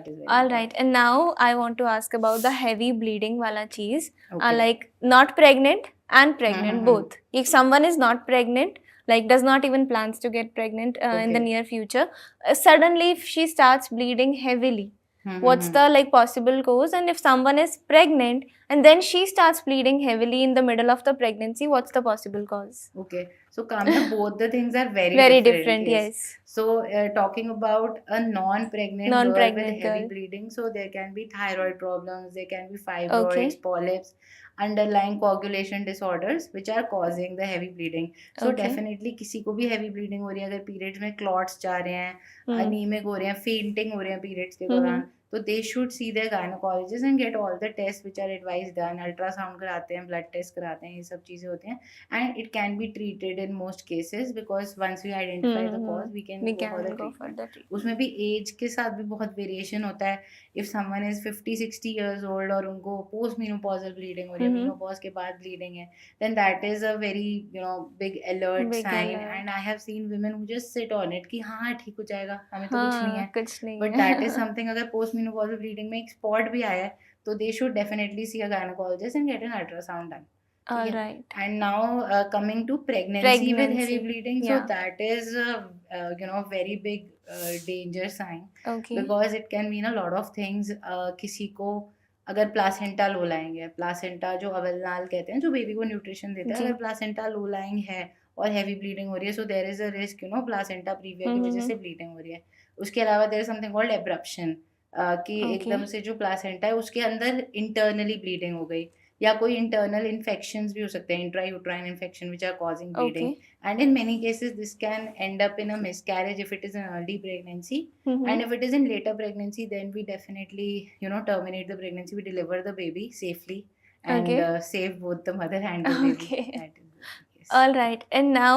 that is very All important. right, and now I want to ask about the heavy bleeding wala cheese. Okay. Like not pregnant and pregnant Mhm. both. If someone is not pregnant, like does not even plans to get pregnant in the Okay. near future, suddenly if she starts bleeding heavily, what's Mhm. the like possible cause? And if someone is pregnant and then she starts bleeding heavily in the middle of the pregnancy, what's the possible cause? Okay, so Kamya, both the things are very Very different. different, Yes. yes. So, talking about a non-pregnant girl with Non-pregnant heavy girl. bleeding, so there can be thyroid problems, there can be fibroids, Okay. polyps, underlying coagulation disorders, which are causing the heavy bleeding. So, Okay. definitely किसी को भी heavy bleeding हो रही है, अगर periods में clots जा रहे हैं, Hmm. anemic हो रहे हैं, fainting हो रहे हैं periods के Hmm. दौरान, तो they should see their gynecologist and get all the tests which are advised done. Ultrasound कराते हैं, blood test कराते हैं, ये सब चीज़ें होती हैं. And it can be treated in most cases because once we identify the cause we can We go for the can go for treatment. the treatment. उसमें भी एज के साथ भी बहुत वेरिएशन होता है. If someone is 50-60 years old और उनको पोस्ट मीनोपॉजल ब्लीडिंग हो रही है, मीनोपॉज के बाद ब्लीडिंग है, then that is a very big alert Big sign. alert. And I have seen women who just sit on it कि हाँ ठीक हो जाएगा, हमें तो कुछ नहीं हाँ है. कुछ नहीं But है. that is something, अगर पोस्ट मीनोपॉजल ब्लीडिंग में एक स्पॉट भी आया है तो they should definitely see a gynecologist and get an ultrasound done. All Yeah. right. And now coming to pregnancy with heavy Pregnancy. bleeding, so Yeah. that is very big danger sign Okay. because it can mean a lot of things. किसी को अगर placenta low lying है, placenta जो अवलनाल कहते हैं, जो baby को nutrition देता है, जी. अगर प्लासेंटा लो लाइंग है और हैवी ब्लीडिंग हो रही है, so there is a risk placenta previa की वजह से ब्लीडिंग हो रही है. उसके अलावा there is something called abruption, कि Okay. एकदम से जो प्लासेंटा है उसके अंदर इंटरनली ब्लीडिंग हो गई, या कोई इंटरनल इन्फेक्शंस भी हो सकते हैं, intrauterine infection which are causing bleeding. Okay. And in many cases this can end up in a miscarriage if it is an early pregnancy. And if it is in later pregnancy, then we definitely terminate the pregnancy, we deliver the baby safely and Okay. save both the mother and the baby. Okay. That is the case. All right. And now